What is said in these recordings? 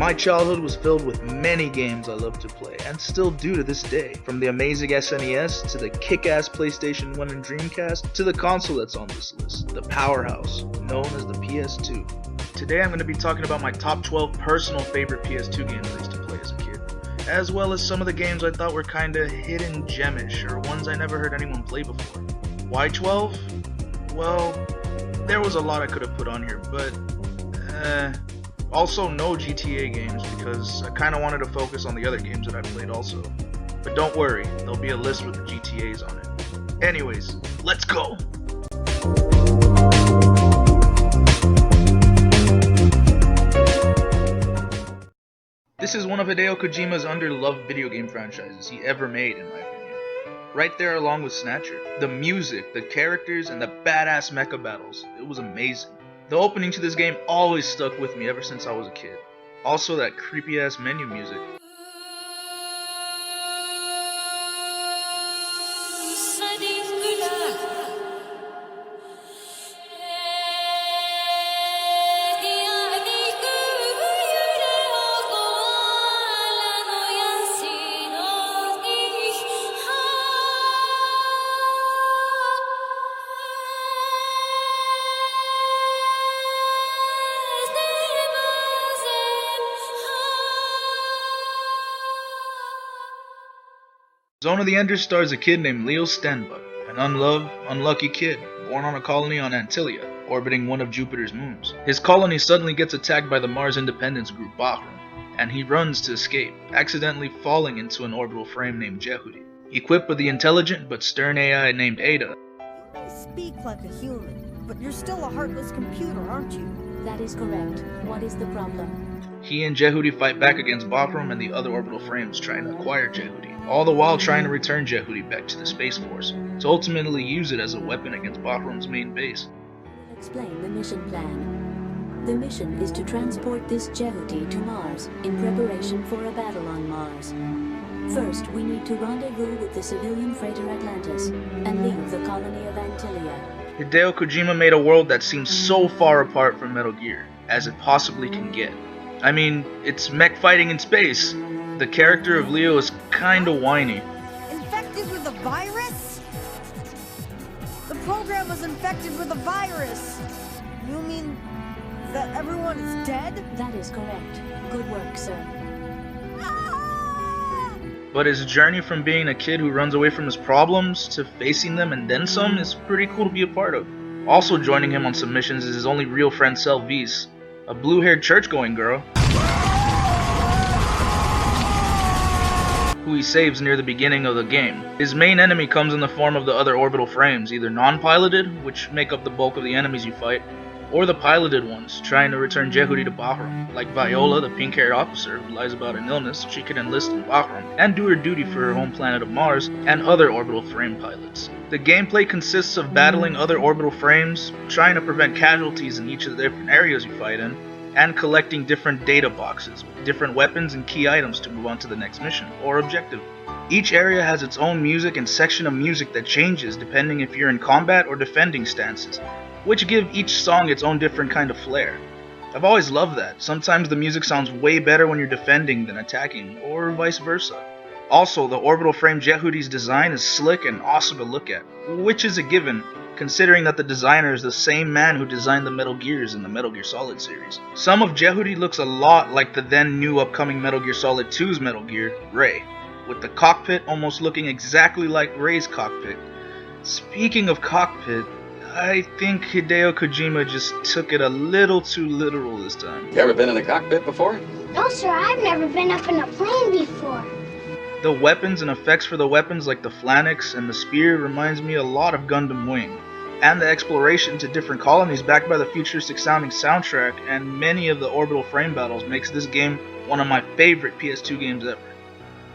My childhood was filled with many games I loved to play, and still do to this day. From the amazing SNES, to the kick-ass PlayStation 1 and Dreamcast, to the console that's on this list, the powerhouse, known as the PS2. Today I'm going to be talking about my top 12 personal favorite PS2 games I used to play as a kid, as well as some of the games I thought were kinda hidden gemish, or ones I never heard anyone play before. Why 12? Well, there was a lot I could have put on here, but also no GTA games because I kinda wanted to focus on the other games that I played also. But don't worry, there'll be a list with the GTAs on it. Anyways, let's go! This is one of Hideo Kojima's underloved video game franchises he ever made, in my opinion. Right there along with Snatcher. The music, the characters, and the badass mecha battles. It was amazing. The opening to this game always stuck with me ever since I was a kid. Also that creepy ass menu music. Zone of the Ender stars a kid named Leo Stenbuck, an unloved, unlucky kid, born on a colony on Antilia, orbiting one of Jupiter's moons. His colony suddenly gets attacked by the Mars Independence Group Bahram, and he runs to escape, accidentally falling into an orbital frame named Jehudi. Equipped with the intelligent but stern AI named Ada. You may speak like a human, but you're still a heartless computer, aren't you? That is correct. What is the problem? He and Jehudi fight back against Bahram and the other orbital frames trying to acquire Jehudi, all the while trying to return Jehudi back to the Space Force, to ultimately use it as a weapon against Bahram's main base. I will explain the mission plan. The mission is to transport this Jehudi to Mars in preparation for a battle on Mars. First, we need to rendezvous with the civilian freighter Atlantis and leave the colony of Antilia. Hideo Kojima made a world that seems so far apart from Metal Gear, as it possibly can get. I mean, it's mech fighting in space. The character of Leo is kinda whiny. Infected with a virus? The program was infected with a virus! You mean that everyone is dead? That is correct. Good work, sir. Ah! But his journey from being a kid who runs away from his problems to facing them and then some is pretty cool to be a part of. Also joining him on some missions is his only real friend Selvice, a blue-haired church-going girl who he saves near the beginning of the game. His main enemy comes in the form of the other orbital frames, either non-piloted, which make up the bulk of the enemies you fight, or the piloted ones, trying to return Jehudi to Bahram, like Viola, the pink-haired officer who lies about an illness she could enlist in Bahram, and do her duty for her home planet of Mars, and other orbital frame pilots. The gameplay consists of battling other orbital frames, trying to prevent casualties in each of the different areas you fight in, and collecting different data boxes with different weapons and key items to move on to the next mission, or objective. Each area has its own music and section of music that changes depending if you're in combat or defending stances, which give each song its own different kind of flair. I've always loved that. Sometimes the music sounds way better when you're defending than attacking, or vice versa. Also, the orbital frame Jehudi's design is slick and awesome to look at, which is a given, considering that the designer is the same man who designed the Metal Gears in the Metal Gear Solid series. Some of Jehudi looks a lot like the then new upcoming Metal Gear Solid 2's Metal Gear, Ray, with the cockpit almost looking exactly like Ray's cockpit. Speaking of cockpit, I think Hideo Kojima just took it a little too literal this time. You ever been in a cockpit before? No, sir, I've never been up in a plane before. The weapons and effects for the weapons like the Flanix and the Spear reminds me a lot of Gundam Wing, and the exploration to different colonies backed by the futuristic sounding soundtrack and many of the orbital frame battles makes this game one of my favorite PS2 games ever.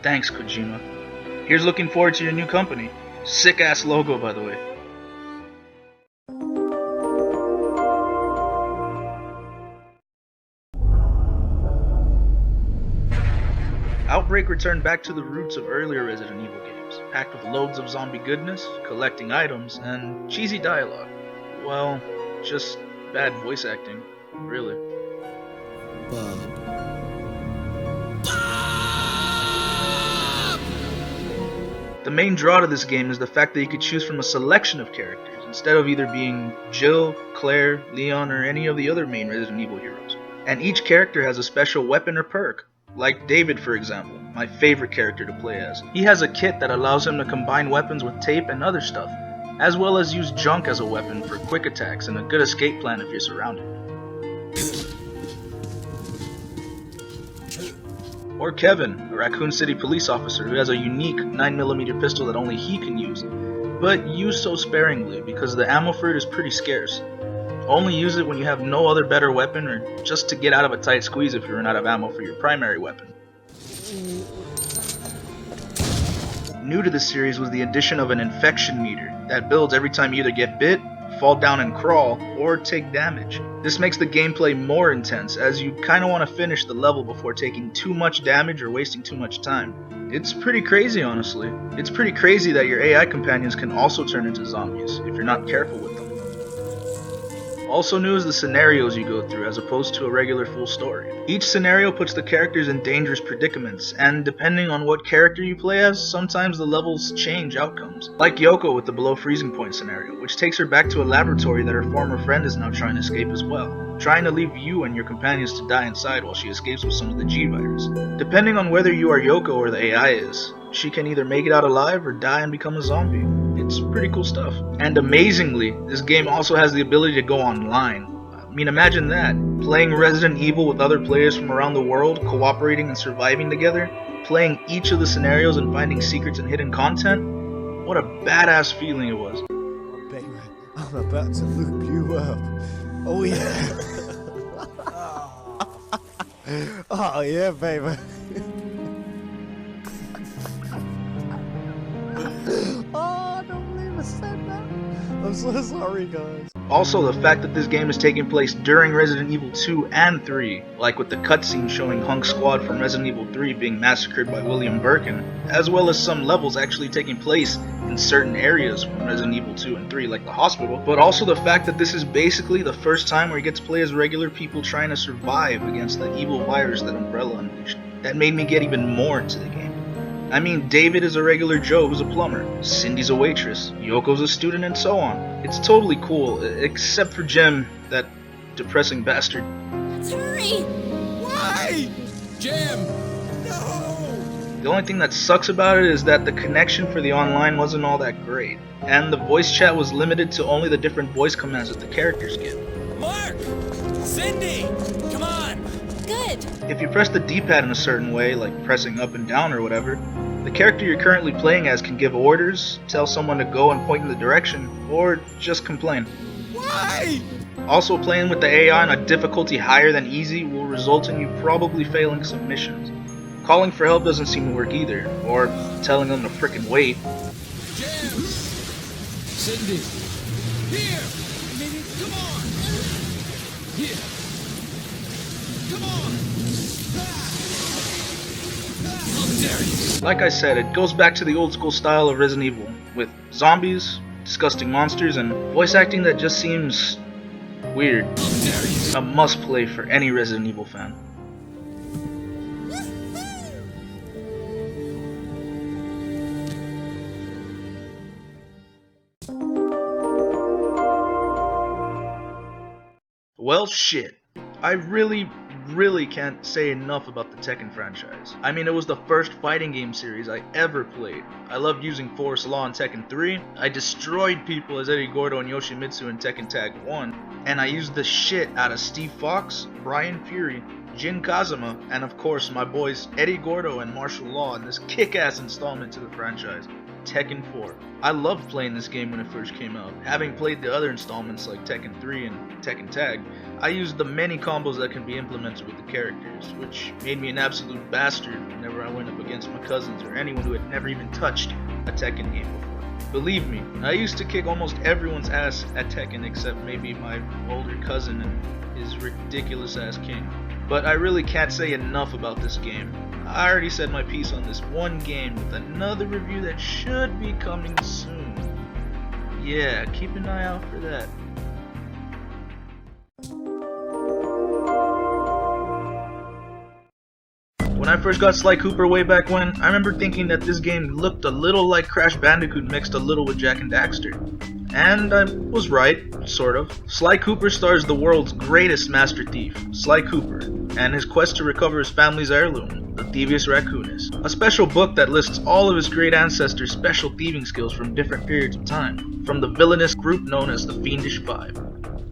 Thanks, Kojima. Here's looking forward to your new company. Sick ass logo, by the way. Outbreak returned back to the roots of earlier Resident Evil games, packed with loads of zombie goodness, collecting items, and cheesy dialogue. Well, just bad voice acting, really. Bob, The main draw to this game is the fact that you could choose from a selection of characters, instead of either being Jill, Claire, Leon, or any of the other main Resident Evil heroes. And each character has a special weapon or perk. Like David, for example, my favorite character to play as. He has a kit that allows him to combine weapons with tape and other stuff, as well as use junk as a weapon for quick attacks and a good escape plan if you're surrounded. Or Kevin, a Raccoon City police officer who has a unique 9mm pistol that only he can use, but used so sparingly because the ammo for it is pretty scarce. Only use it when you have no other better weapon or just to get out of a tight squeeze if you run out of ammo for your primary weapon. New to this series was the addition of an infection meter that builds every time you either get bit, fall down and crawl, or take damage. This makes the gameplay more intense as you kinda want to finish the level before taking too much damage or wasting too much time. It's pretty crazy, honestly. It's pretty crazy that your AI companions can also turn into zombies if you're not careful with them. Also new is the scenarios you go through as opposed to a regular full story. Each scenario puts the characters in dangerous predicaments, and depending on what character you play as, sometimes the levels change outcomes. Like Yoko with the below freezing point scenario, which takes her back to a laboratory that her former friend is now trying to escape as well, trying to leave you and your companions to die inside while she escapes with some of the G-virus. Depending on whether you are Yoko or the AI is, she can either make it out alive or die and become a zombie. It's pretty cool stuff. And amazingly, this game also has the ability to go online. I mean, imagine that. Playing Resident Evil with other players from around the world, cooperating and surviving together, playing each of the scenarios and finding secrets and hidden content. What a badass feeling it was. Oh, baby, I'm about to loop you up. Oh, yeah. Oh, yeah, baby. Oh, I don't believe I said that. I'm so sorry, guys. Also, the fact that this game is taking place during Resident Evil 2 and 3, like with the cutscene showing Hunk's squad from Resident Evil 3 being massacred by William Birkin, as well as some levels actually taking place in certain areas from Resident Evil 2 and 3, like the hospital, but also the fact that this is basically the first time where you get to play as regular people trying to survive against the evil virus that Umbrella unleashed. That made me get even more into the game. I mean, David is a regular Joe who's a plumber, Cindy's a waitress, Yoko's a student, and so on. It's totally cool, except for Jim, that depressing bastard. Let's hurry! Why? Jim! No! The only thing that sucks about it is that the connection for the online wasn't all that great, and the voice chat was limited to only the different voice commands that the characters get. Mark! Cindy! Come on! Good! If you press the D-pad in a certain way, like pressing up and down or whatever, the character you're currently playing as can give orders, tell someone to go and point in the direction, or just complain. Why? Also, playing with the AI on a difficulty higher than easy will result in you probably failing some missions. Calling for help doesn't seem to work either, or telling them to frickin' wait. Jim! Cindy! Here! Come on! Here! Come on! How dare you! Like I said, it goes back to the old school style of Resident Evil, with zombies, disgusting monsters, and voice acting that just seems weird. How dare you! A must play for any Resident Evil fan. Well, shit. I really can't say enough about the Tekken franchise. I mean, it was the first fighting game series I ever played. I loved using Force Law in Tekken 3, I destroyed people as Eddie Gordo and Yoshimitsu in Tekken Tag 1, and I used the shit out of Steve Fox, Brian Fury, Jin Kazuma, and of course my boys Eddie Gordo and Martial Law in this kick-ass installment to the franchise, Tekken 4. I loved playing this game when it first came out. Having played the other installments like Tekken 3 and Tekken Tag, I used the many combos that can be implemented with the characters, which made me an absolute bastard whenever I went up against my cousins or anyone who had never even touched a Tekken game before. Believe me, I used to kick almost everyone's ass at Tekken except maybe my older cousin and his ridiculous ass king. But I really can't say enough about this game. I already said my piece on this one game with another review that should be coming soon. Yeah, keep an eye out for that. When I first got Sly Cooper way back when, I remember thinking that this game looked a little like Crash Bandicoot mixed a little with Jak and Daxter. And I was right, sort of. Sly Cooper stars the world's greatest master thief, Sly Cooper, and his quest to recover his family's heirloom, the Thievius Raccoonus. A special book that lists all of his great ancestors' special thieving skills from different periods of time, from the villainous group known as the Fiendish Five,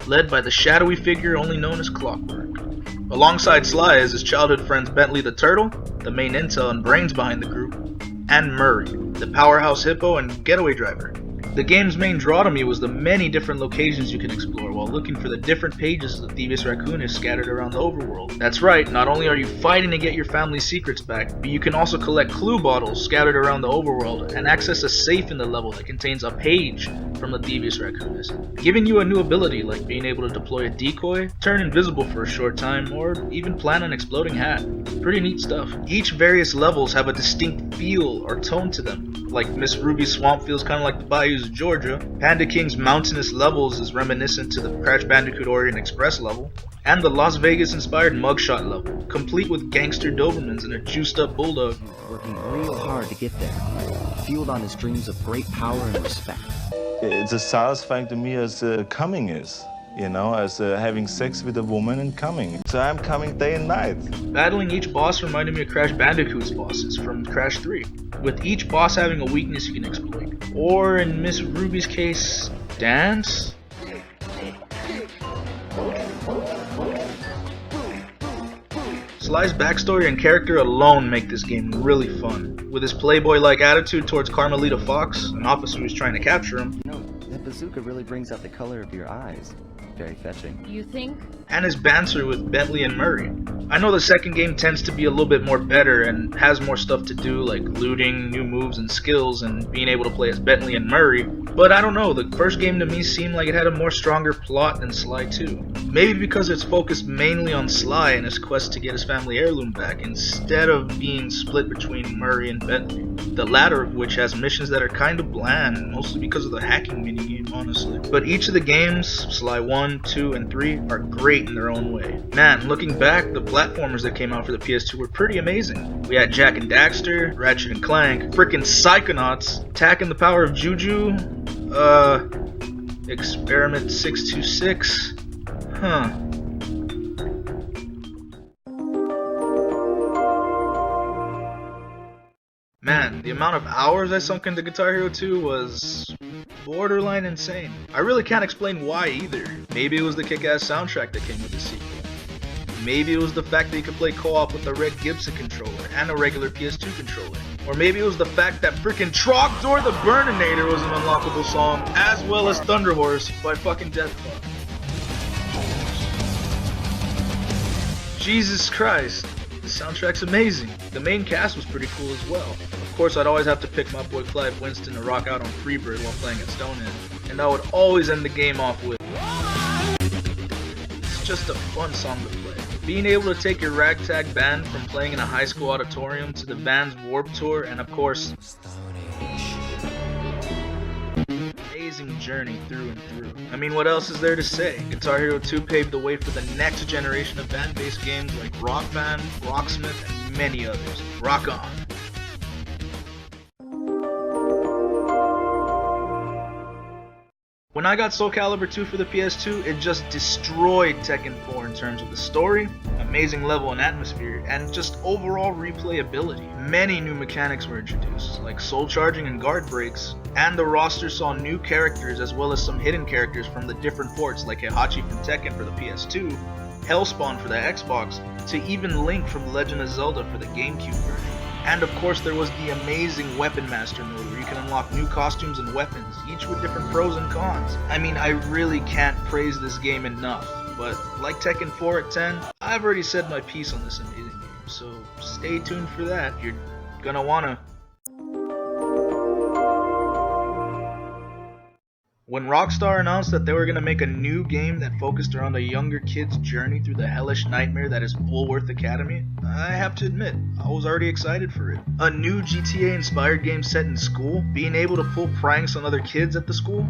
led by the shadowy figure only known as Clockwork. Alongside Sly is his childhood friends Bentley the Turtle, the main intel and brains behind the group, and Murray, the powerhouse hippo and getaway driver. The game's main draw to me was the many different locations you can explore while looking for the different pages of the Thievius Raccoonus scattered around the overworld. That's right, not only are you fighting to get your family's secrets back, but you can also collect clue bottles scattered around the overworld and access a safe in the level that contains a page from the Thievius Raccoonus, giving you a new ability like being able to deploy a decoy, turn invisible for a short time, or even plant an exploding hat. Pretty neat stuff. Each various levels have a distinct feel or tone to them, like Miss Ruby's swamp feels kind of like the bayous of Georgia, Panda King's mountainous levels is reminiscent to the Crash Bandicoot Orient Express level, and the Las Vegas inspired mugshot level, complete with gangster Dobermans and a juiced up bulldog. Working real hard to get there, fueled on his dreams of great power and respect. It's as satisfying to me as coming is. You know, as having sex with a woman and coming. So I'm coming day and night. Battling each boss reminded me of Crash Bandicoot's bosses from Crash 3, with each boss having a weakness you can exploit. Or in Miss Ruby's case, dance? Sly's backstory and character alone make this game really fun. With his playboy-like attitude towards Carmelita Fox, an officer who's trying to capture him. You know, that bazooka really brings out the color of your eyes. Very fetching. You think? And his banter with Bentley and Murray. I know the second game tends to be a little bit more better and has more stuff to do like looting, new moves and skills, and being able to play as Bentley and Murray, but I don't know, the first game to me seemed like it had a more stronger plot than Sly 2. Maybe because it's focused mainly on Sly and his quest to get his family heirloom back instead of being split between Murray and Bentley, the latter of which has missions that are kind of bland, mostly because of the hacking minigame, honestly. But each of the games, Sly 1, 2, and 3, are great in their own way. Man, looking back, the platformers that came out for the PS2 were pretty amazing. We had Jak and Daxter, Ratchet and Clank, frickin' Psychonauts, Tekken the Power of Juju, Experiment 626, Man, the amount of hours I sunk into Guitar Hero 2 was borderline insane. I really can't explain why either. Maybe it was the kick-ass soundtrack that came with the sequel. Maybe it was the fact that you could play co-op with a Red Gibson controller and a regular PS2 controller. Or maybe it was the fact that frickin' Trogdor the Burninator was an unlockable song, as well as Thunder Horse by fucking Death Club. Jesus Christ, the soundtrack's amazing. The main cast was pretty cool as well. Of course, I'd always have to pick my boy Clive Winston to rock out on Freebird while playing at Stonehenge, and I would always end the game off with It's just a fun song to play. Being able to take your ragtag band from playing in a high school auditorium to the band's Warped Tour, and of course, amazing journey through and through. I mean, what else is there to say? Guitar Hero 2 paved the way for the next generation of band-based games like Rock Band, Rocksmith, and many others. Rock on! When I got SoulCalibur 2 for the PS2, it just destroyed Tekken 4 in terms of the story, amazing level and atmosphere, and just overall replayability. Many new mechanics were introduced, like soul charging and guard breaks, and the roster saw new characters as well as some hidden characters from the different ports like Heihachi from Tekken for the PS2, Hellspawn for the Xbox, to even Link from Legend of Zelda for the GameCube version. And of course there was the amazing Weapon Master mode where you can unlock new costumes and weapons, each with different pros and cons. I mean, I really can't praise this game enough, but like Tekken 4 at 10, I've already said my piece on this amazing game, so stay tuned for that. You're gonna wanna. When Rockstar announced that they were going to make a new game that focused around a younger kid's journey through the hellish nightmare that is Woolworth Academy, I have to admit, I was already excited for it. A new GTA-inspired game set in school, being able to pull pranks on other kids at the school,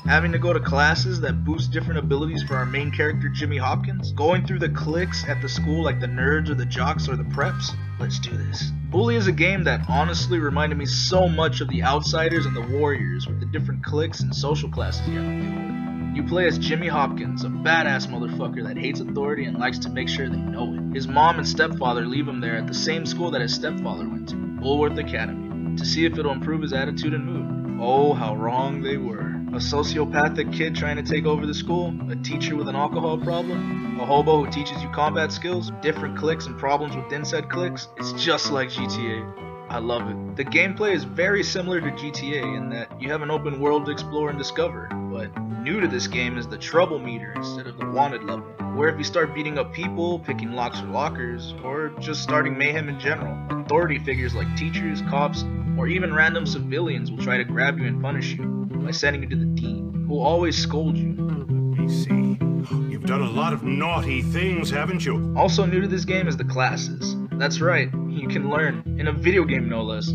having to go to classes that boost different abilities for our main character Jimmy Hopkins, going through the cliques at the school like the nerds or the jocks or the preps, Let's do this. Bully is a game that honestly reminded me so much of the Outsiders and the Warriors with the different cliques and social classes you have to deal with. You play as Jimmy Hopkins, a badass motherfucker that hates authority and likes to make sure they know it. His mom and stepfather leave him there at the same school that his stepfather went to, Bulworth Academy, to see if it'll improve his attitude and mood. Oh, how wrong they were. A sociopathic kid trying to take over the school, a teacher with an alcohol problem, a hobo who teaches you combat skills, different cliques and problems within said cliques. It's just like GTA. I love it. The gameplay is very similar to GTA in that you have an open world to explore and discover, but new to this game is the trouble meter instead of the wanted level, where if you start beating up people, picking locks or lockers, or just starting mayhem in general, authority figures like teachers, cops, or even random civilians will try to grab you and punish you by sending you to the dean, who will always scold you. I see. You've done a lot of naughty things, haven't you? Also new to this game is the classes. That's right, you can learn, in a video game no less.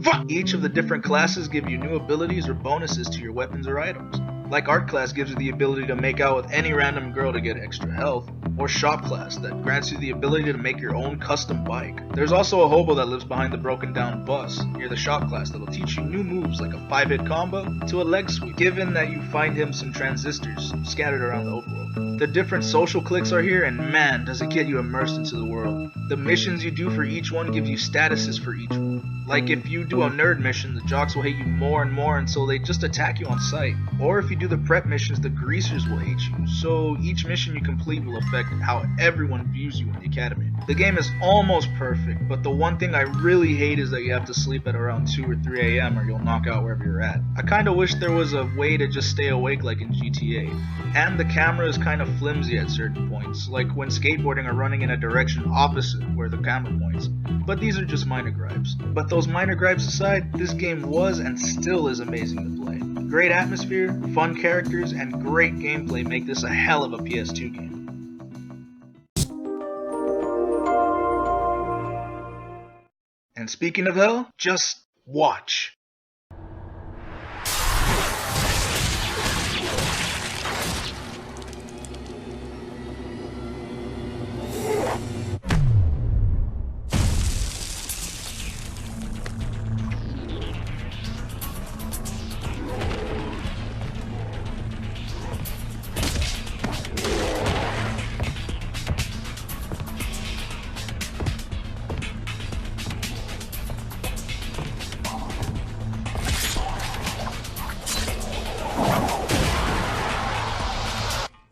Fuck! Each of the different classes give you new abilities or bonuses to your weapons or items. Like Art class gives you the ability to make out with any random girl to get extra health, or Shop class that grants you the ability to make your own custom bike. There's also a hobo that lives behind the broken down bus near the Shop class that'll teach you new moves like a 5-hit combo to a leg sweep, given that you find him some transistors scattered around the overworld. The different social cliques are here, and man, does it get you immersed into the world. The missions you do for each one give you statuses for each one. Like if you do a nerd mission, the jocks will hate you more and more until they just attack you on sight. Or if you do the prep missions, the greasers will hate you. So each mission you complete will affect how everyone views you in the academy. The game is almost perfect, but the one thing I really hate is that you have to sleep at around 2 or 3 a.m. or you'll knock out wherever you're at. I kinda wish there was a way to just stay awake like in GTA. And the camera is kinda flimsy at certain points, like when skateboarding or running in a direction opposite where the camera points. But these are just minor gripes. But those minor gripes aside, this game was and still is amazing to play. Great atmosphere, fun characters, and great gameplay make this a hell of a PS2 game. And speaking of hell, just watch.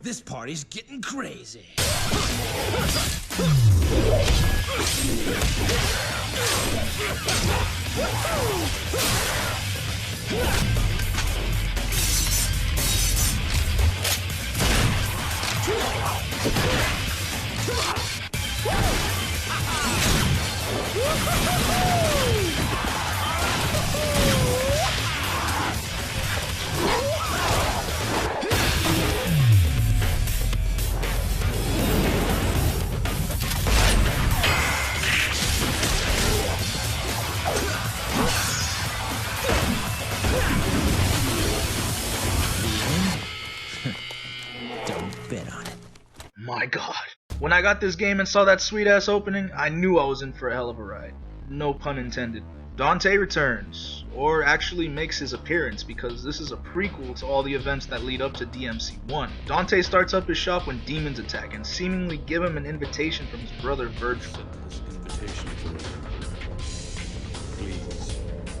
This party's getting crazy. Don't bet on it. My god. When I got this game and saw that sweet ass opening, I knew I was in for a hell of a ride. No pun intended. Dante returns, or actually makes his appearance because this is a prequel to all the events that lead up to DMC1. Dante starts up his shop when demons attack and seemingly give him an invitation from his brother Virgil. Please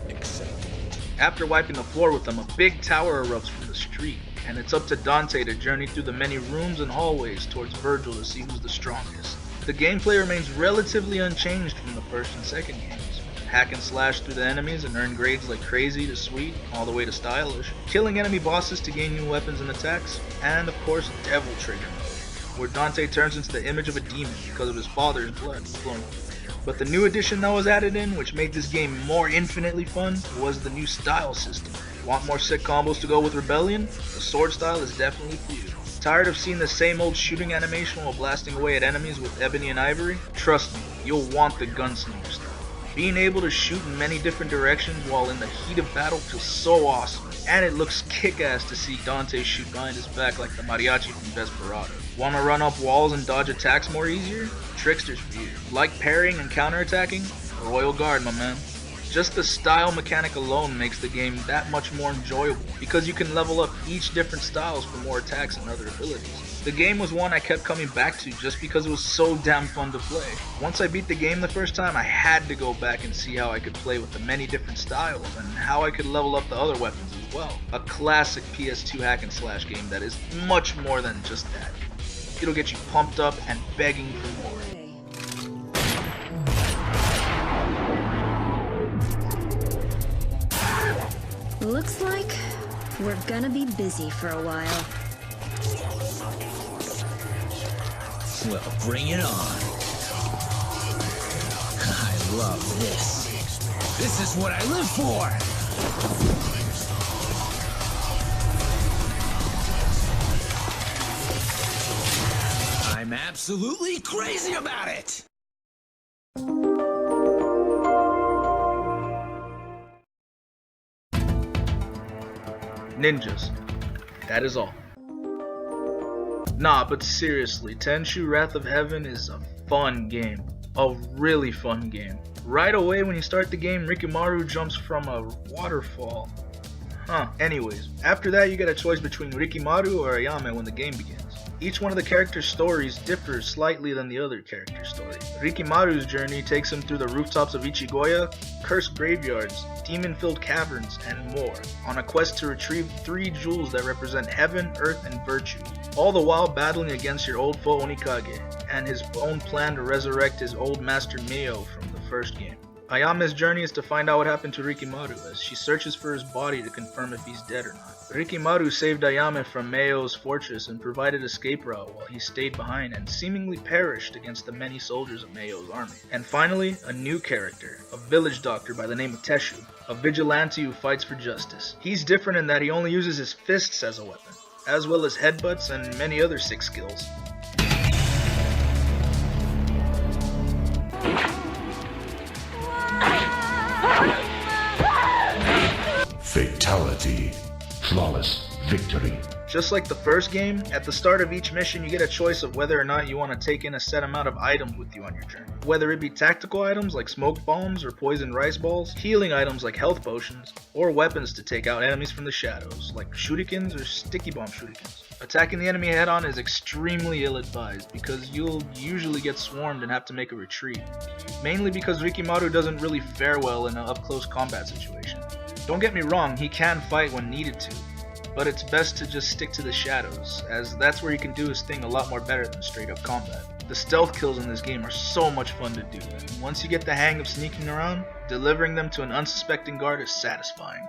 accept it. After wiping the floor with them, a big tower erupts from the street, and it's up to Dante to journey through the many rooms and hallways towards Virgil to see who's the strongest. The gameplay remains relatively unchanged from the first and second games. Hack and slash through the enemies and earn grades like crazy to sweet, all the way to stylish, killing enemy bosses to gain new weapons and attacks, and of course Devil Trigger mode, where Dante turns into the image of a demon because of his father's blood flowing. But the new addition that was added in, which made this game more infinitely fun, was the new style system. Want more sick combos to go with Rebellion? The sword style is definitely for you. Tired of seeing the same old shooting animation while blasting away at enemies with Ebony and Ivory? Trust me, you'll want the gunslinger style. Being able to shoot in many different directions while in the heat of battle feels so awesome, and it looks kick-ass to see Dante shoot behind his back like the mariachi from Desperado. Wanna run up walls and dodge attacks more easier? Tricksters for you. Like parrying and counterattacking? Royal Guard, my man. Just the style mechanic alone makes the game that much more enjoyable, because you can level up each different styles for more attacks and other abilities. The game was one I kept coming back to just because it was so damn fun to play. Once I beat the game the first time, I had to go back and see how I could play with the many different styles and how I could level up the other weapons as well. A classic PS2 hack and slash game that is much more than just that. It'll get you pumped up and begging for more. Looks like we're gonna be busy for a while. Well, bring it on. I love this. This is what I live for! I'm absolutely crazy about it! Ninjas. That is all. Nah, but seriously, Tenchu Wrath of Heaven is a fun game. A really fun game. Right away when you start the game, Rikimaru jumps from a waterfall. Anyways, after that you get a choice between Rikimaru or Ayame when the game begins. Each one of the characters' stories differs slightly than the other character's story. Rikimaru's journey takes him through the rooftops of Ichigoya, cursed graveyards, demon-filled caverns, and more, on a quest to retrieve 3 jewels that represent heaven, earth, and virtue, all the while battling against your old foe Onikage, and his own plan to resurrect his old master Mio from the first game. Ayame's journey is to find out what happened to Rikimaru as she searches for his body to confirm if he's dead or not. Rikimaru saved Ayame from Meio's fortress and provided escape route while he stayed behind and seemingly perished against the many soldiers of Meio's army. And finally, a new character, a village doctor by the name of Tenchu, a vigilante who fights for justice. He's different in that he only uses his fists as a weapon, as well as headbutts and many other sick skills. Fatality. Flawless victory. Just like the first game, at the start of each mission you get a choice of whether or not you want to take in a set amount of items with you on your journey. Whether it be tactical items like smoke bombs or poison rice balls, healing items like health potions, or weapons to take out enemies from the shadows like shurikens or sticky bomb shurikens. Attacking the enemy head on is extremely ill-advised because you'll usually get swarmed and have to make a retreat, mainly because Rikimaru doesn't really fare well in an up-close combat situation. Don't get me wrong, he can fight when needed to, but it's best to just stick to the shadows, as that's where he can do his thing a lot more better than straight up combat. The stealth kills in this game are so much fun to do, and once you get the hang of sneaking around, delivering them to an unsuspecting guard is satisfying.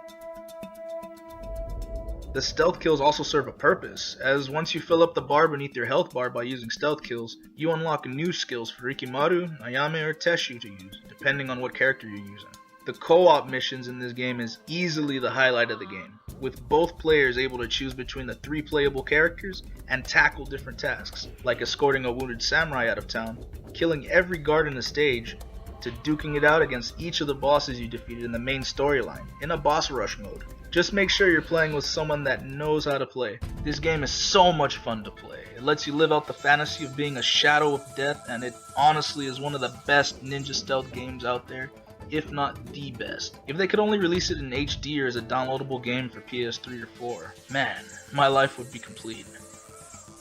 The stealth kills also serve a purpose, as once you fill up the bar beneath your health bar by using stealth kills, you unlock new skills for Rikimaru, Ayame, or Tenchu to use, depending on what character you're using. The co-op missions in this game is easily the highlight of the game, with both players able to choose between the 3 playable characters and tackle different tasks, like escorting a wounded samurai out of town, killing every guard in the stage, to duking it out against each of the bosses you defeated in the main storyline, in a boss rush mode. Just make sure you're playing with someone that knows how to play. This game is so much fun to play. It lets you live out the fantasy of being a shadow of death, and it honestly is one of the best ninja stealth games out there, if not the best. If they could only release it in HD or as a downloadable game for PS3 or 4, man, my life would be complete.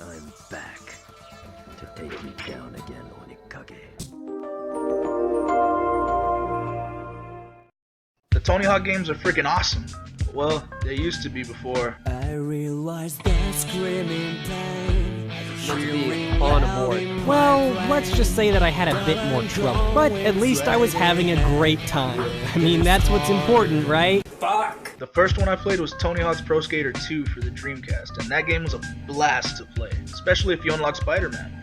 I'm back to take you down again, Onikage. The Tony Hawk games are freaking awesome. Well, they used to be before. I realized that screaming pain. On board. Well, let's just say that I had a bit more trouble, but at least I was having a great time. I mean, that's what's important, right? Fuck! The first one I played was Tony Hawk's Pro Skater 2 for the Dreamcast, and that game was a blast to play, especially if you unlock Spider-Man.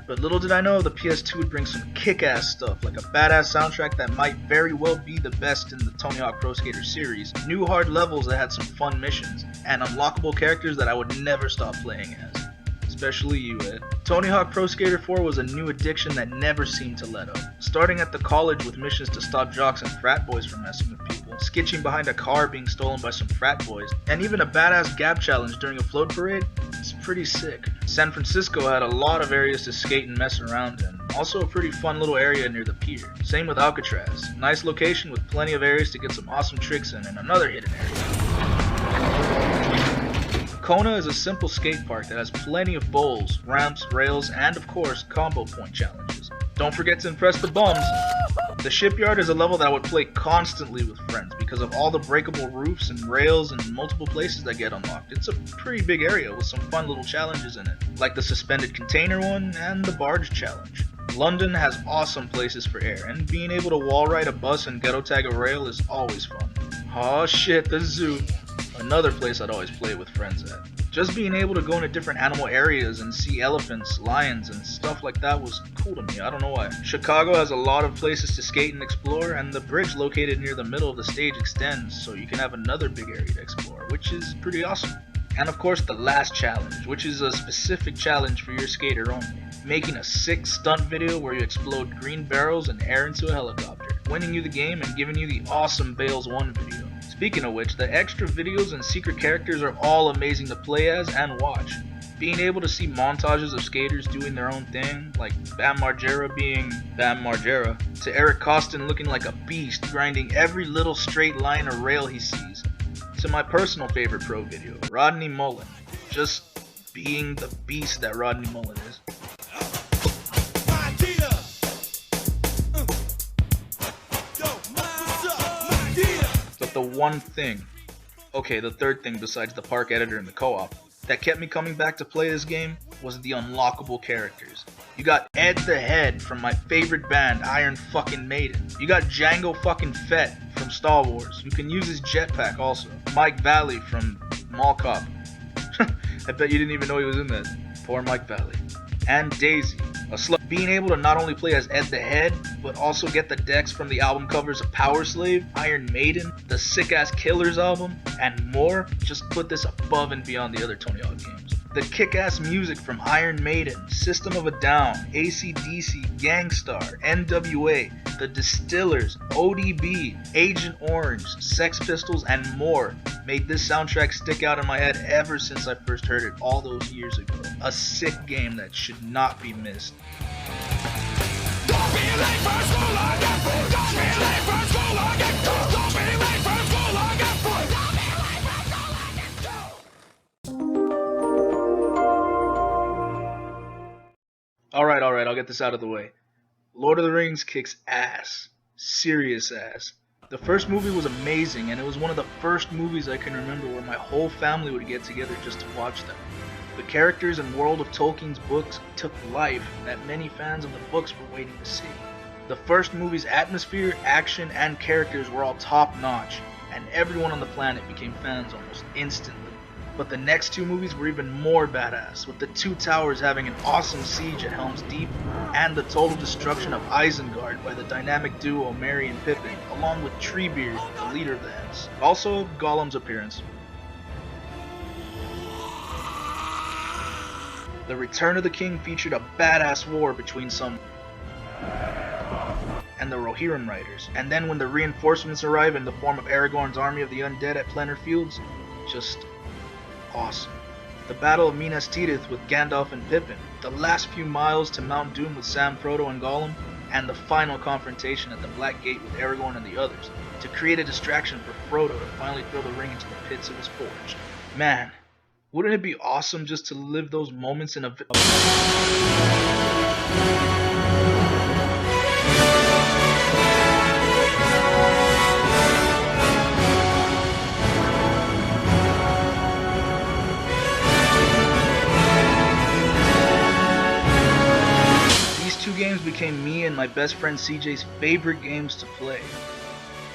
But little did I know the PS2 would bring some kick-ass stuff, like a badass soundtrack that might very well be the best in the Tony Hawk Pro Skater series, new hard levels that had some fun missions, and unlockable characters that I would never stop playing as. Especially you, Ed. Tony Hawk Pro Skater 4 was a new addiction that never seemed to let up. Starting at the college with missions to stop jocks and frat boys from messing with people, sketching behind a car being stolen by some frat boys, and even a badass gap challenge during a float parade. It's pretty sick. San Francisco had a lot of areas to skate and mess around in, also a pretty fun little area near the pier. Same with Alcatraz, nice location with plenty of areas to get some awesome tricks in, and another hidden area. Kona is a simple skate park that has plenty of bowls, ramps, rails, and of course, combo point challenges. Don't forget to impress the bums! The shipyard is a level that I would play constantly with friends because of all the breakable roofs and rails and multiple places that get unlocked. It's a pretty big area with some fun little challenges in it, like the suspended container one and the barge challenge. London has awesome places for air, and being able to wall ride a bus and ghetto tag a rail is always fun. Aw shit, the zoo! Another place I'd always play with friends at. Just being able to go into different animal areas and see elephants, lions, and stuff like that was cool to me, I don't know why. Chicago has a lot of places to skate and explore, and the bridge located near the middle of the stage extends, so you can have another big area to explore, which is pretty awesome. And of course the last challenge, which is a specific challenge for your skater only. Making a sick stunt video where you explode green barrels and air into a helicopter, winning you the game and giving you the awesome Bales 1 video. Speaking of which, the extra videos and secret characters are all amazing to play as and watch. Being able to see montages of skaters doing their own thing, like Bam Margera being Bam Margera, to Eric Costin looking like a beast, grinding every little straight line or rail he sees, to my personal favorite pro video, Rodney Mullen, just being the beast that Rodney Mullen is. The one thing, okay, the third thing besides the park editor and the co-op, that kept me coming back to play this game was the unlockable characters. You got Ed the Head from my favorite band, Iron fucking Maiden. You got Jango fucking Fett from Star Wars. You can use his jetpack also. Mike Valley from Mall Cop. I bet you didn't even know he was in that. Poor Mike Valley. And Daisy, a slut. Being able to not only play as Ed the Head, but also get the decks from the album covers of Power Slave, Iron Maiden, the sick-ass Killers album, and more, just put this above and beyond the other Tony Hawk games. The kick-ass music from Iron Maiden, System of a Down, AC/DC, Gangstar, NWA, The Distillers, ODB, Agent Orange, Sex Pistols, and more made this soundtrack stick out in my head ever since I first heard it all those years ago. A sick game that should not be missed. Don't be late for school again. Don't be late for school again. Don't be late for school again. Don't be late for school again. Alright, I'll get this out of the way. Lord of the Rings kicks ass. Serious ass. The first movie was amazing, and it was one of the first movies I can remember where my whole family would get together just to watch them. The characters and world of Tolkien's books took life that many fans of the books were waiting to see. The first movie's atmosphere, action, and characters were all top notch, and everyone on the planet became fans almost instantly. But the next two movies were even more badass, with the Two Towers having an awesome siege at Helm's Deep, and the total destruction of Isengard by the dynamic duo Merry and Pippin, along with Treebeard, the leader of the Ents. Also, Gollum's appearance. The Return of the King featured a badass war between some and the Rohirrim Riders, and then when the reinforcements arrive in the form of Aragorn's army of the undead at Plenner Fields, just awesome. The Battle of Minas Tirith with Gandalf and Pippin, the last few miles to Mount Doom with Sam, Frodo, and Gollum, and the final confrontation at the Black Gate with Aragorn and the others, to create a distraction for Frodo to finally throw the ring into the pits it was forged. Man, wouldn't it be awesome just to live those moments in a These two games became me and my best friend CJ's favorite games to play.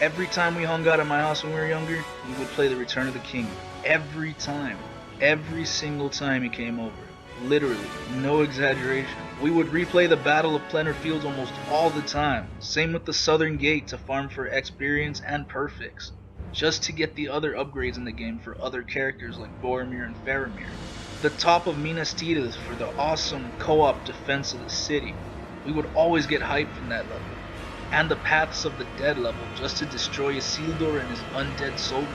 Every time we hung out at my house when we were younger, we would play The Return of the King. Every time. Every single time he came over. Literally, no exaggeration. We would replay the Battle of Plenner Fields almost all the time. Same with the Southern Gate to farm for experience and perfects, just to get the other upgrades in the game for other characters like Boromir and Faramir. The top of Minas Tirith for the awesome co-op defense of the city. We would always get hyped from that level. and the Paths of the Dead level just to destroy Isildur and his undead soldiers,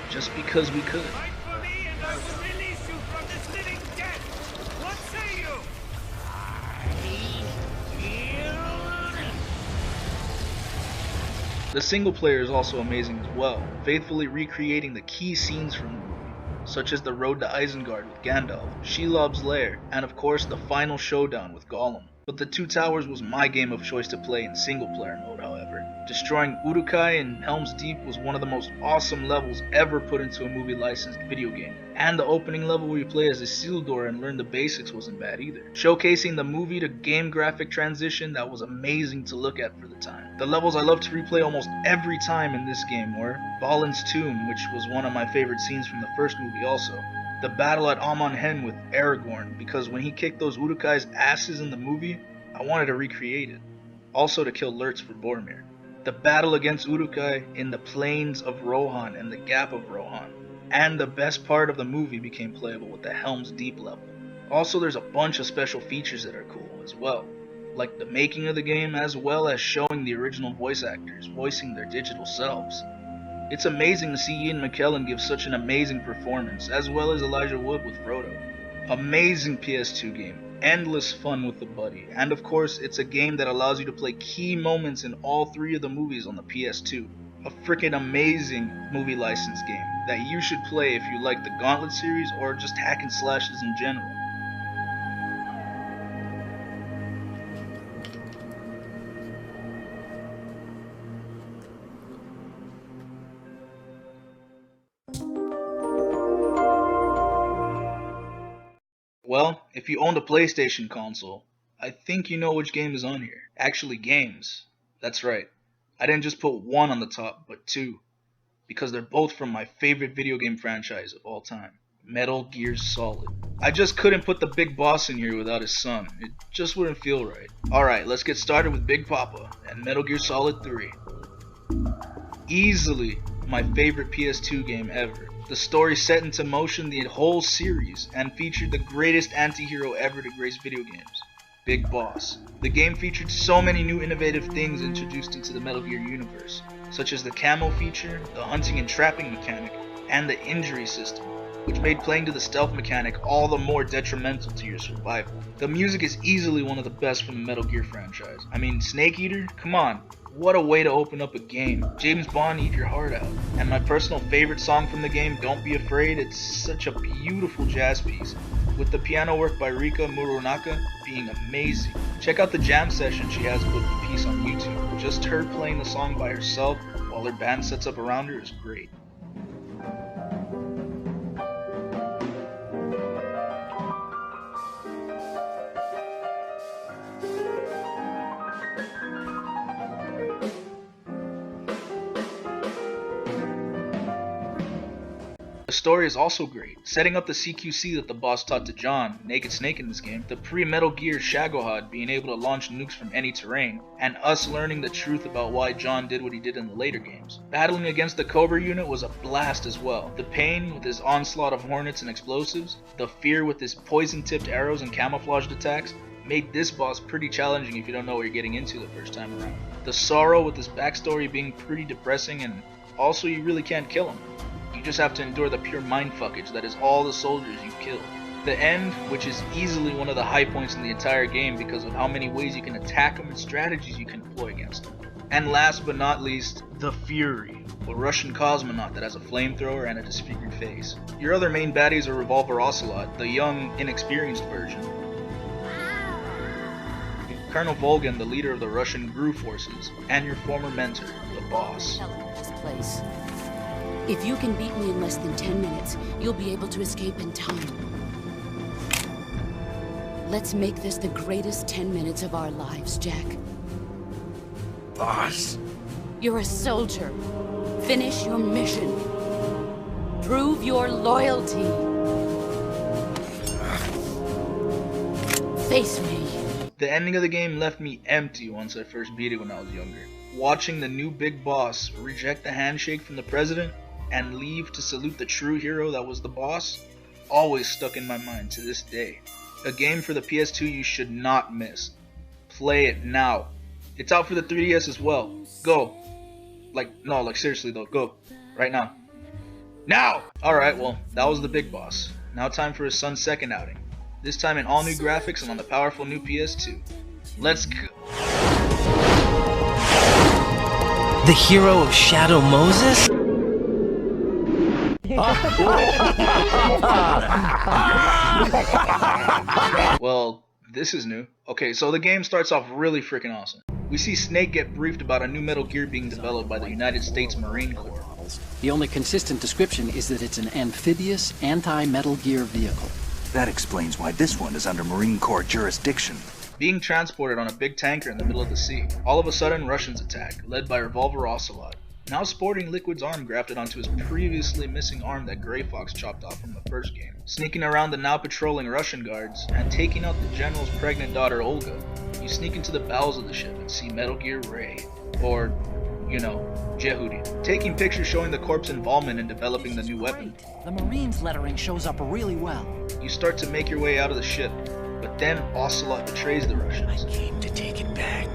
just because we could. Fight for me and I will release you from this living death! What say you? The single player is also amazing as well, faithfully recreating the key scenes from the movie, such as the road to Isengard with Gandalf, Shelob's lair, and of course the final showdown with Gollum. But the Two Towers was my game of choice to play in single player mode, however. Destroying Uruk-hai in Helm's Deep was one of the most awesome levels ever put into a movie licensed video game. And the opening level where you play as Isildur and learn the basics wasn't bad either. Showcasing the movie to game graphic transition that was amazing to look at for the time. The levels I love to replay almost every time in this game were Balin's Tomb, which was one of my favorite scenes from the first movie also. The battle at Amon Hen with Aragorn, because when he kicked those Uruk-hai's asses in the movie, I wanted to recreate it. Also to kill Lurtz for Boromir. The battle against Uruk-hai in the plains of Rohan and the Gap of Rohan. And the best part of the movie became playable with the Helm's Deep level. Also, there's a bunch of special features that are cool as well, like the making of the game as well as showing the original voice actors voicing their digital selves. It's amazing to see Ian McKellen give such an amazing performance, as well as Elijah Wood with Frodo. Amazing PS2 game, endless fun with the buddy, and of course it's a game that allows you to play key moments in all 3 of the movies on the PS2. A freaking amazing movie license game that you should play if you like the Gauntlet series or just hack and slashes in general. Well, if you owned a PlayStation console, I think you know which game is on here. Actually, games. That's right. I didn't just put one on the top, but 2. Because they're both from my favorite video game franchise of all time, Metal Gear Solid. I just couldn't put the Big Boss in here without his son. It just wouldn't feel right. Alright, let's get started with Big Papa and Metal Gear Solid 3. Easily my favorite PS2 game ever. The story set into motion the whole series and featured the greatest anti-hero ever to grace video games, Big Boss. The game featured so many new innovative things introduced into the Metal Gear universe, such as the camo feature, the hunting and trapping mechanic, and the injury system, which made playing to the stealth mechanic all the more detrimental to your survival. The music is easily one of the best from the Metal Gear franchise. I mean, Snake Eater? Come on. What a way to open up a game. James Bond, eat your heart out. And my personal favorite song from the game, Don't Be Afraid, it's such a beautiful jazz piece, with the piano work by Rika Murunaka being amazing. Check out the jam session she has with the piece on YouTube. Just her playing the song by herself while her band sets up around her is great. The story is also great, setting up the CQC that the boss taught to John, Naked Snake in this game, the pre-Metal Gear Shagohod being able to launch nukes from any terrain, and us learning the truth about why John did what he did in the later games. Battling against the Cobra unit was a blast as well. The Pain with his onslaught of hornets and explosives, the Fear with his poison-tipped arrows and camouflaged attacks, made this boss pretty challenging if you don't know what you're getting into the first time around. The Sorrow with his backstory being pretty depressing, and also you really can't kill him. You just have to endure the pure mindfuckage that is all the soldiers you've killed. The end, which is easily one of the high points in the entire game because of how many ways you can attack them and strategies you can employ against them. And last but not least, the Fury, a Russian cosmonaut that has a flamethrower and a disfigured face. Your other main baddies are Revolver Ocelot, the young, inexperienced version, Colonel Volgan, the leader of the Russian GRU forces, and your former mentor, the boss. This place. If you can beat me in less than 10 minutes, you'll be able to escape in time. Let's make this the greatest 10 minutes of our lives, Jack. Boss. You're a soldier. Finish your mission. Prove your loyalty. Face me. The ending of the game left me empty once I first beat it when I was younger. Watching the new Big Boss reject the handshake from the president and leave to salute the true hero that was the boss, always stuck in my mind to this day. A game for the PS2 you should not miss. Play it now. It's out for the 3DS as well. Go. Like seriously though, go. Right now. Now! Alright, well, that was the big boss. Now time for his son's second outing. This time in all new graphics and on the powerful new PS2. Let's go. The hero of Shadow Moses? Well, this is new. Okay, so the game starts off really freaking awesome. We see Snake get briefed about a new Metal Gear being developed by the United States Marine Corps. The only consistent description is that it's an amphibious, anti-Metal Gear vehicle. That explains why this one is under Marine Corps jurisdiction. Being transported on a big tanker in the middle of the sea. All of a sudden, Russians attack, led by Revolver Ocelot, now sporting Liquid's arm grafted onto his previously missing arm that Grey Fox chopped off from the first game. Sneaking around the now patrolling Russian guards, and taking out the general's pregnant daughter Olga, you sneak into the bowels of the ship and see Metal Gear Ray, or, you know, Jehudi, taking pictures showing the Corps' involvement in developing the new weapon. The Marines lettering shows up really well. You start to make your way out of the ship, but then Ocelot betrays the Russians. I came to take it back.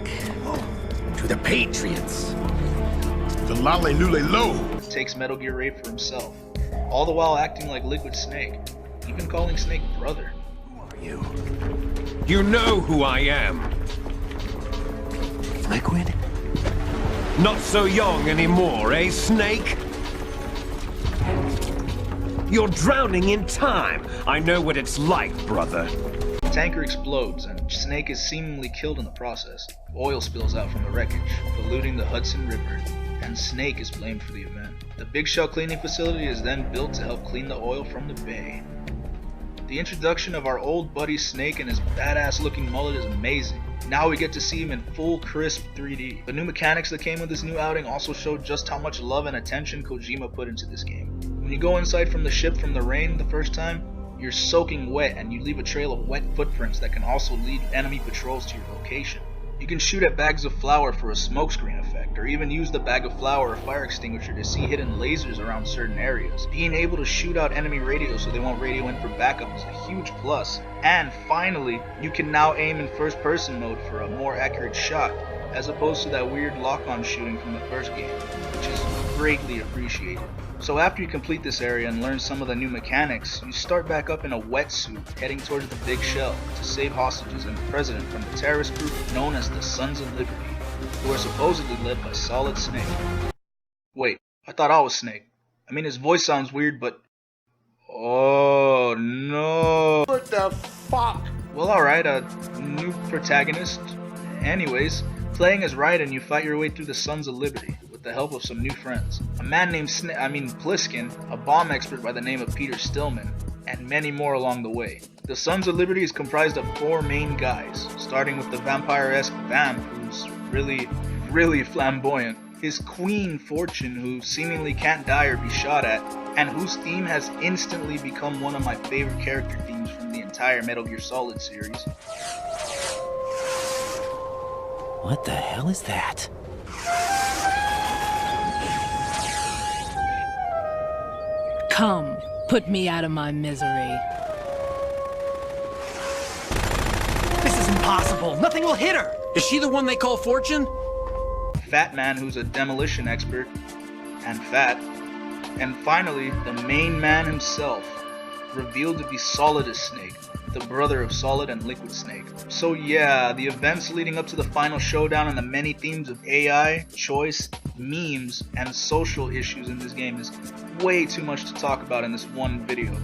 To the Patriots. The Lale Lule Lo. Takes Metal Gear Ray for himself, all the while acting like Liquid Snake, even calling Snake brother. Who are you? You know who I am. Liquid? Not so young anymore, eh, Snake? You're drowning in time. I know what it's like, brother. The tanker explodes, and Snake is seemingly killed in the process. Oil spills out from the wreckage, polluting the Hudson River, and Snake is blamed for the event. The Big Shell cleaning facility is then built to help clean the oil from the bay. The introduction of our old buddy Snake and his badass looking mullet is amazing. Now we get to see him in full crisp 3D. The new mechanics that came with this new outing also showed just how much love and attention Kojima put into this game. When you go inside from the ship from the rain the first time, you're soaking wet and you leave a trail of wet footprints that can also lead enemy patrols to your location. You can shoot at bags of flour for a smokescreen effect, or even use the bag of flour or fire extinguisher to see hidden lasers around certain areas. Being able to shoot out enemy radios so they won't radio in for backup is a huge plus. And finally, you can now aim in first person mode for a more accurate shot, as opposed to that weird lock-on shooting from the first game, which is greatly appreciated. So after you complete this area and learn some of the new mechanics, you start back up in a wetsuit heading towards the Big Shell to save hostages and the president from the terrorist group known as the Sons of Liberty, who are supposedly led by Solid Snake. Wait, I thought I was Snake. I mean, his voice sounds weird, but... oh no. What the fuck? Well, alright, a new protagonist. Anyways, playing as Raiden, you fight your way through the Sons of Liberty with the help of some new friends. A man named Pliskin, a bomb expert by the name of Peter Stillman, and many more along the way. The Sons of Liberty is comprised of 4 main guys, starting with the vampire-esque Vamp, who's really flamboyant, his queen Fortune, who seemingly can't die or be shot at, and whose theme has instantly become one of my favorite character themes from the entire Metal Gear Solid series. What the hell is that? Come, put me out of my misery. This is impossible. Nothing will hit her. Is she the one they call Fortune? Fat Man, who's a demolition expert, and fat. And finally, the main man himself, revealed to be Solidus Snake, the brother of Solid and Liquid Snake. So yeah, the events leading up to the final showdown and the many themes of AI, choice, memes, and social issues in this game is way too much to talk about in this one video.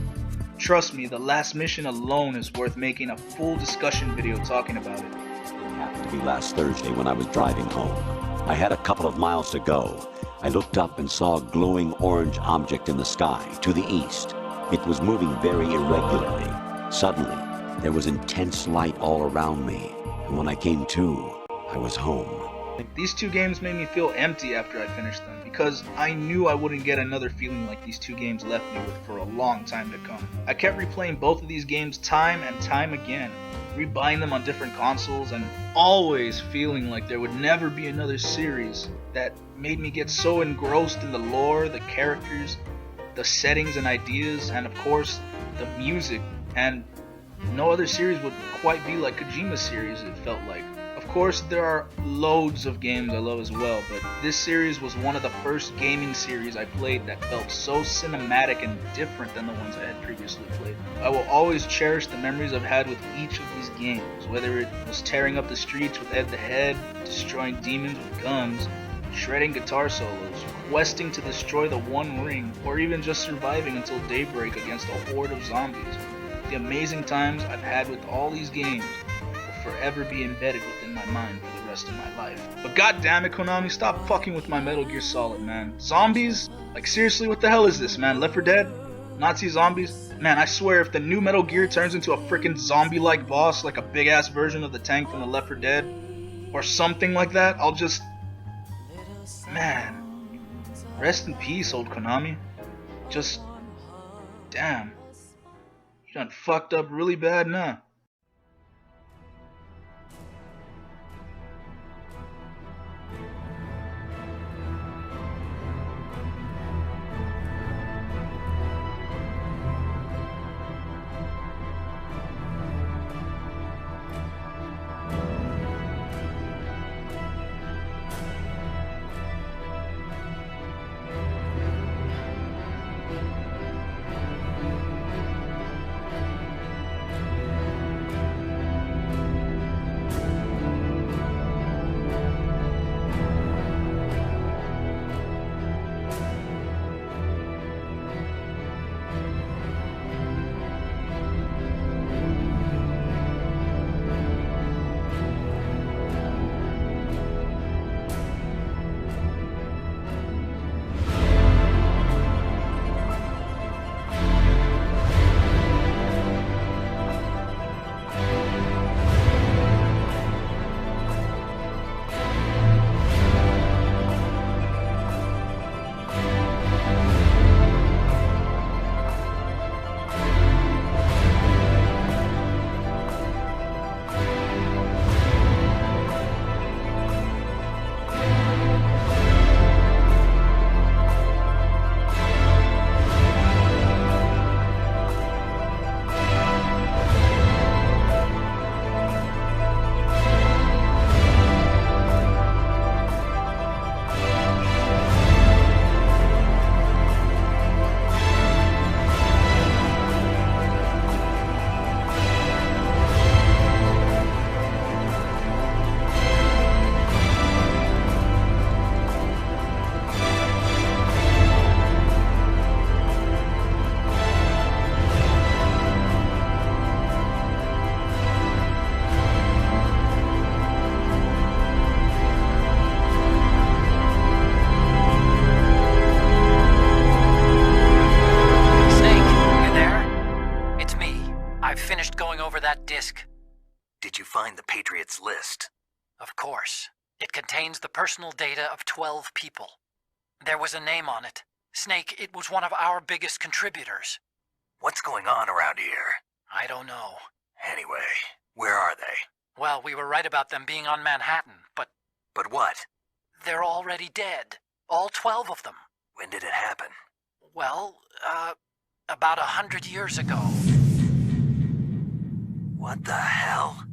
Trust me, the last mission alone is worth making a full discussion video talking about it. It happened to be last Thursday when I was driving home. I had a couple of miles to go. I looked up and saw a glowing orange object in the sky to the east. It was moving very irregularly. Suddenly, there was intense light all around me, and when I came to, I was home. These 2 games made me feel empty after I finished them, because I knew I wouldn't get another feeling like these 2 games left me with for a long time to come. I kept replaying both of these games time and time again, rebuying them on different consoles, and always feeling like there would never be another series that made me get so engrossed in the lore, the characters, the settings and ideas, and of course, the music. And no other series would quite be like Kojima's series, it felt like. Of course, there are loads of games I love as well, but this series was one of the first gaming series I played that felt so cinematic and different than the ones I had previously played. I will always cherish the memories I've had with each of these games, whether it was tearing up the streets with Ed the Head, destroying demons with guns, shredding guitar solos, questing to destroy the One Ring, or even just surviving until daybreak against a horde of zombies. The amazing times I've had with all these games will forever be embedded within my mind for the rest of my life. But goddammit, Konami, stop fucking with my Metal Gear Solid, man. Zombies? Like, seriously, what the hell is this, man? Left 4 Dead? Nazi zombies? Man, I swear, if the new Metal Gear turns into a freaking zombie-like boss, like a big-ass version of the tank from the Left 4 Dead, or something like that, I'll just... Man, rest in peace, old Konami. Just, damn, you done fucked up really bad now. Did you find the Patriots list? Of course. It contains the personal data of 12 people. There was a name on it. Snake, it was one of our biggest contributors. What's going on around here? I don't know. Anyway, where are they? Well, we were right about them being on Manhattan, but... But what? They're already dead. All 12 of them. When did it happen? Well, about 100 years ago. What the hell?